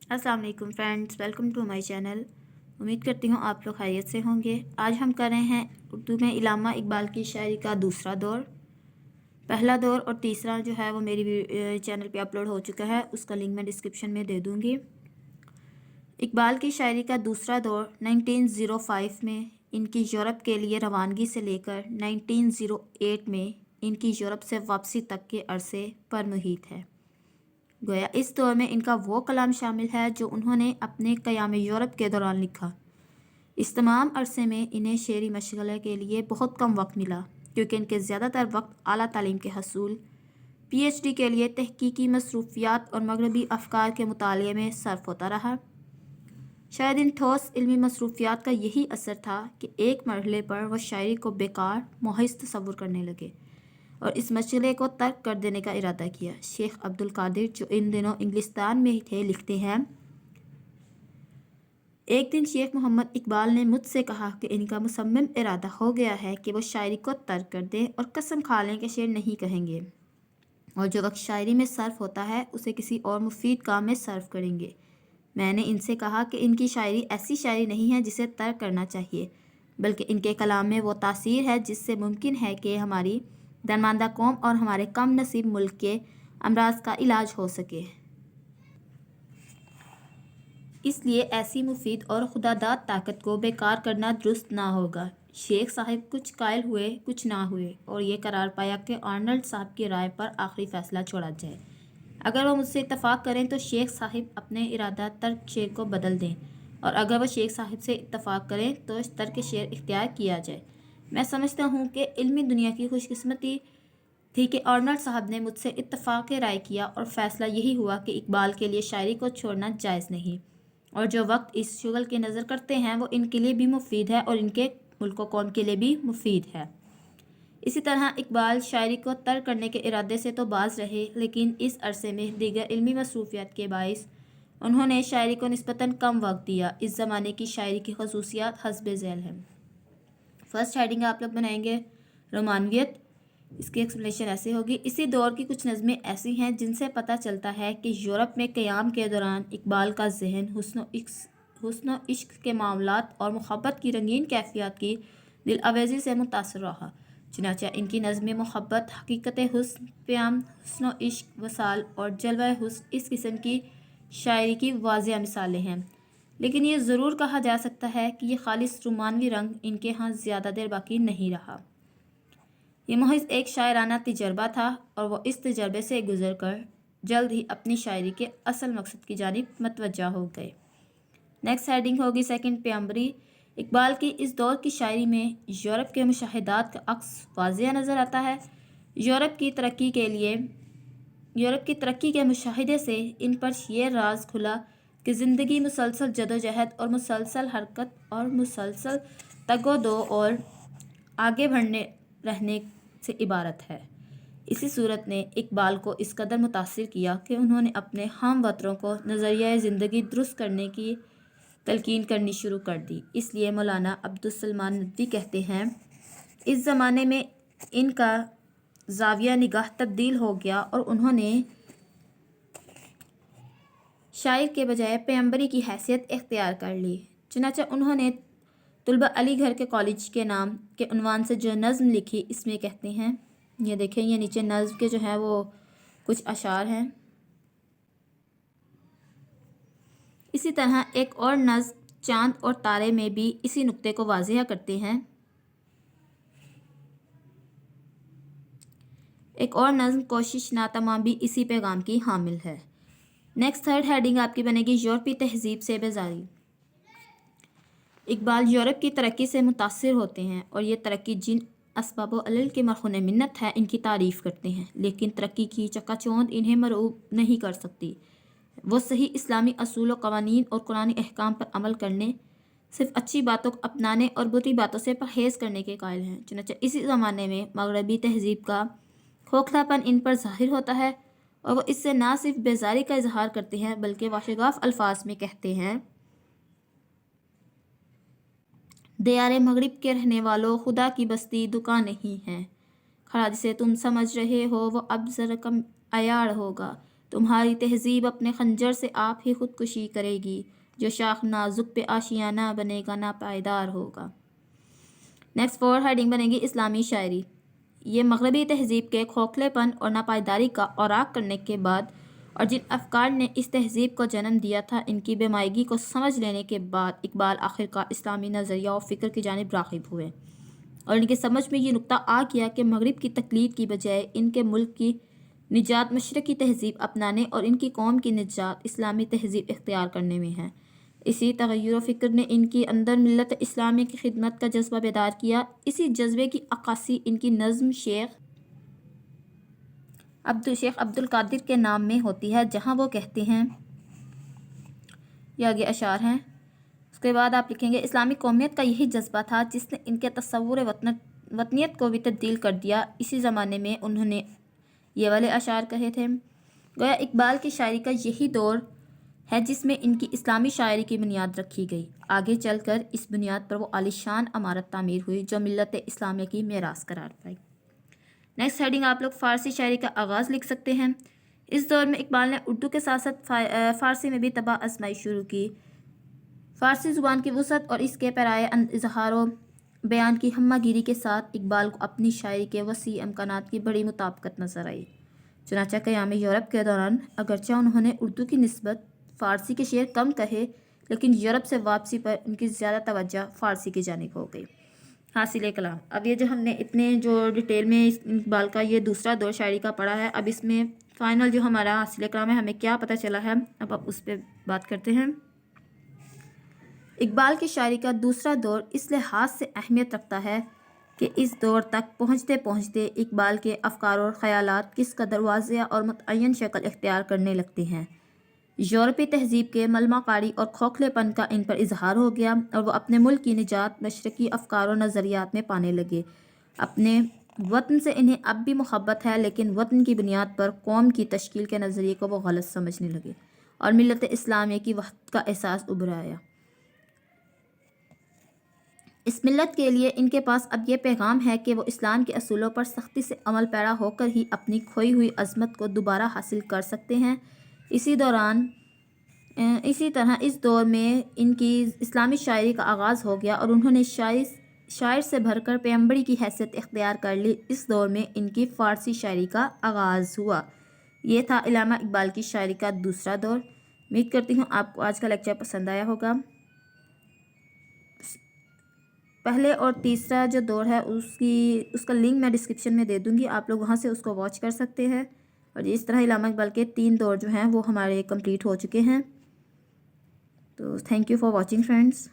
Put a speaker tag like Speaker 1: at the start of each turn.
Speaker 1: अस्सलाम वालेकुम friends, welcome to my channel. उम्मीद करती हूँ आप लोग खैरियत से होंगे। आज हम कर रहे हैं उर्दू में इल्लामा इकबाल की शायरी का दूसरा दौर। पहला दौर और तीसरा जो है वो मेरी चैनल पे अपलोड हो चुका है, उसका लिंक मैं डिस्क्रिप्शन में दे दूँगी। इकबाल की शायरी का दूसरा दौर 1905 में इनकी यूरोप के लिए रवानगी से लेकर 1908 में इनकी यूरोप से वापसी तक के अरसे पर मुहित है। गोया इस दौर में इनका वो कलाम शामिल है जो उन्होंने अपने क़याम यूरोप के दौरान लिखा। इस तमाम अरसे में इन्हें शेरी मशगले के लिए बहुत कम वक्त मिला, क्योंकि इनके ज़्यादातर वक्त आला तालीम के हसूल, PhD के लिए तहकीकी मसरूफियात और मगरबी अफकार के मुताले में सर्फ होता रहा। शायद इन ठोस इल्मी मसरूफियात का यही असर था कि एक मरहले पर वह शायरी को बेकार मोहिज़ तस्वुर करने लगे और इस मसले को तर्क कर देने का इरादा किया। शेख अब्दुल कादिर, जो इन दिनों इंग्लिस्तान में ही थे, लिखते हैं, एक दिन शेख मोहम्मद इकबाल ने मुझसे कहा कि इनका मुसम्मम इरादा हो गया है कि वो शायरी को तर्क कर दें और कसम खा लें कि शेर नहीं कहेंगे, और जो वक्त शायरी में सर्फ होता है उसे किसी और मुफीद काम में सर्फ करेंगे। मैंने इनसे कहा कि इनकी शायरी ऐसी शायरी नहीं है जिसे तर्क करना चाहिए, बल्कि इनके कलाम में वो तासीर है जिससे मुमकिन है कि हमारी दरमांदा कौम और हमारे कम नसीब मुल्क के अमराज का इलाज हो सके। इसलिए ऐसी मुफीद और खुदादाद ताकत को बेकार करना दुरुस्त ना होगा। शेख साहिब कुछ कायल हुए, कुछ ना हुए, और ये करार पाया कि आर्नल्ड साहब की राय पर आखिरी फैसला छोड़ा जाए। अगर वह मुझसे इत्तफाक करें तो शेख साहिब अपने इरादा तर्क शेर को बदल दें, और अगर वह शेख साहिब से इत्तफाक करें तो इस तर्क शेर इख्तियार किया जाए। मैं समझता हूँ कि इल्मी दुनिया की खुशकिस्मती थी कि आर्नल्ड साहब ने मुझसे इत्तफाक राय किया और फ़ैसला यही हुआ कि इकबाल के लिए शायरी को छोड़ना जायज़ नहीं, और जो वक्त इस शुगल की नज़र करते हैं वो इनके लिए भी मुफीद है और इनके मुल्क कौम के लिए भी मुफीद है। इसी तरह इकबाल शायरी को तर्क करने के इरादे से तो बाज रहे, लेकिन इस अरसे में दीगर इल्मी मसरूफियात के बाइस उन्होंने शायरी को निस्बतन कम वक्त दिया। इस ज़माने की शायरी की खसूसियात हस्ब ज़ैल हैं। फर्स्ट हेडिंग आप लोग बनाएंगे रोमानवियत। इसकी एक्सप्लेनेशन ऐसे होगी, इसी दौर की कुछ नज़में ऐसी हैं जिनसे पता चलता है कि यूरोप में क़याम के दौरान इकबाल का जहन हुस्न इश्क के मामलात और मोहब्बत की रंगीन कैफियत की दिल आवेज़ी से मुतासर रहा। चुनांचे इनकी नज़में मोहब्बत, हकीकत हुस्न, प्याम, हुस्न इश्क, वसाल और जलवा हुस्न इस किस्म की शायरी की वाज़िया मिसालें हैं, लेकिन ये ज़रूर कहा जा सकता है कि ये खालिस रोमानवी रंग इनके यहाँ ज़्यादा देर बाकी नहीं रहा। ये महज एक शायराना तजर्बा था और वो इस तजर्बे से गुजर कर जल्द ही अपनी शायरी के असल मकसद की जानिब मतवज्जा हो गए। नेक्स्ट हेडिंग होगी सेकंड प्याम्बरी। इकबाल की इस दौर की शायरी में यूरोप के मुशाहिदात का अक्स वाज़िया नज़र आता है। यूरोप की तरक्की के मुशाहिदे से इन पर ये राज खुला कि ज़िंदगी मुसलसल जदोजहद और मुसलसल हरकत और मुसलसल तगो-दो और आगे बढ़ने रहने से इबारत है। इसी सूरत ने इकबाल को इस कदर मुतासिर किया कि उन्होंने अपने हम वतरों को नज़रिया ज़िंदगी दुरुस्त करने की तलकीन करनी शुरू कर दी। इसलिए मौलाना अब्दुस्सलाम नदवी कहते हैं, इस ज़माने में इनका ज़ाविया निगाह तब्दील हो गया और उन्होंने शायर के बजाय पैगंबरी की हैसियत इख्तियार कर ली। चुनांचे उन्होंने तुलबा अली घर के कॉलेज के नाम के उन्वान से जो नज़्म लिखी, इसमें कहते हैं, ये देखें, ये नीचे नज़्म के जो है वो कुछ अशार हैं। इसी तरह एक और नज़्म चांद और तारे में भी इसी नुक्ते को वाज़िया करते हैं। एक और नज़्म कोशिश नातमाम भी इसी पैगाम की हामिल है। नेक्स्ट थर्ड हेडिंग आपकी बनेगी यूरोपी तहजीब से बेजारी। इकबाल यूरोप की तरक्की से मुतासिर होते हैं और ये तरक्की जिन असबाब अल्ल के मरख़ून मिन्नत है इनकी तारीफ़ करते हैं, लेकिन तरक्की की चकाचौंध इन्हें मरऊब नहीं कर सकती। वो सही इस्लामी असूल व क़वानीन और कुरानी अहकाम पर अमल करने, सिर्फ अच्छी बातों को अपनाने और बुरी बातों से परहेज़ करने के कायल हैं। चुनांचे इसी ज़माने में मगरबी तहजीब का खोखलापन इन पर ज़ाहिर होता है और वो इससे ना सिर्फ बेजारी का इजहार करते हैं बल्कि वाशगाफ अल्फाज में कहते हैं, दियारे मगरिब के रहने वालों, खुदा की बस्ती दुकान नहीं है, खड़ा जिसे तुम समझ रहे हो वो अब ज़रा कम अयाड़ होगा। تمہاری تہذیب اپنے خنجر سے آپ ہی خودکشی کرے گی، جو شاخ نازک پہ آشیانہ بنے گا نہ پائیدار ہوگا۔ نیکسٹ 4 ہیڈنگ بنے گی اسلامی شاعری۔ یہ مغربی تہذیب کے کھوکھلے پن اور ناپائیداری کا اوراق کرنے کے بعد اور جن افکار نے اس تہذیب کو جنم دیا تھا ان کی بے مائگی کو سمجھ لینے کے بعد اقبال آخرکار اسلامی نظریہ و فکر کی جانب راغب ہوئے، اور ان کی سمجھ میں یہ نقطہ آ گیا کہ مغرب کی تقلید کی بجائے ان کے ملک کی نجات مشرقی تہذیب اپنانے اور ان کی قوم کی نجات اسلامی تہذیب اختیار کرنے میں ہے۔ اسی تغیر و فکر نے ان کی اندر ملت اسلامی کی خدمت کا جذبہ بیدار کیا۔ اسی جذبے کی عکاسی ان کی نظم شیخ عبد القادر کے نام میں ہوتی ہے، جہاں وہ کہتے ہیں، یہ آگے اشعار ہیں۔ اس کے بعد آپ لکھیں گے اسلامی قومیت کا یہی جذبہ تھا جس نے ان کے تصور وطنیت کو بھی تبدیل کر دیا۔ اسی زمانے میں انہوں نے یہ والے اشعار کہے تھے، گویا اقبال کی شاعری کا یہی دور ہے جس میں ان کی اسلامی شاعری کی بنیاد رکھی گئی۔ آگے چل کر اس بنیاد پر وہ عالیشان عمارت تعمیر ہوئی جو ملت اسلامیہ کی میراث قرار پائی۔ نیکسٹ ہیڈنگ آپ لوگ فارسی شاعری کا آغاز لکھ سکتے ہیں۔ اس دور میں اقبال نے اردو کے ساتھ ساتھ فارسی میں بھی طبع آزمائی شروع کی۔ فارسی زبان کی وسعت اور اس کے پیرائے اظہار و بیان کی ہمہ گیری کے ساتھ اقبال کو اپنی شاعری کے وسیع امکانات کی بڑی مطابقت نظر آئی۔ چنانچہ قیام یورپ کے دوران اگرچہ انہوں نے اردو کی نسبت فارسی کے شعر کم کہے، لیکن یورپ سے واپسی پر ان کی زیادہ توجہ فارسی کی جانب ہو گئی۔ حاصل کلام۔ اب یہ جو ہم نے اتنے جو ڈیٹیل میں اقبال کا یہ دوسرا دور شاعری کا پڑھا ہے، اب اس میں فائنل جو ہمارا حاصل کلام ہے ہمیں کیا پتہ چلا ہے، اب اس پہ بات کرتے ہیں۔ اقبال کی شاعری کا دوسرا دور اس لحاظ سے اہمیت رکھتا ہے کہ اس دور تک پہنچتے پہنچتے اقبال کے افکار اور خیالات کس قدر واضح اور متعین شکل اختیار کرنے لگتے ہیں۔ یورپی تہذیب کے ملمہ کاری اور کھوکھلے پن کا ان پر اظہار ہو گیا اور وہ اپنے ملک کی نجات مشرقی افکار و نظریات میں پانے لگے۔ اپنے وطن سے انہیں اب بھی محبت ہے، لیکن وطن کی بنیاد پر قوم کی تشکیل کے نظریے کو وہ غلط سمجھنے لگے اور ملت اسلامیہ کی وحدت کا احساس ابھر آیا۔ اس ملت کے لیے ان کے پاس اب یہ پیغام ہے کہ وہ اسلام کے اصولوں پر سختی سے عمل پیرا ہو کر ہی اپنی کھوئی ہوئی عظمت کو دوبارہ حاصل کر سکتے ہیں۔ اسی طرح اس دور میں ان کی اسلامی شاعری کا آغاز ہو گیا اور انہوں نے شاعر سے بھر کر پیغمبری کی حیثیت اختیار کر لی۔ اس دور میں ان کی فارسی شاعری کا آغاز ہوا۔ یہ تھا علامہ اقبال کی شاعری کا دوسرا دور۔ امید کرتی ہوں آپ کو آج کا لیکچر پسند آیا ہوگا۔ پہلے اور تیسرا جو دور ہے اس کا لنک میں ڈسکرپشن میں دے دوں گی، آپ لوگ وہاں سے اس کو واچ کر سکتے ہیں۔ اور اس طرح علامہ اقبال کے 3 دور جو ہیں وہ ہمارے کمپلیٹ ہو چکے ہیں۔ تو thank you for watching friends.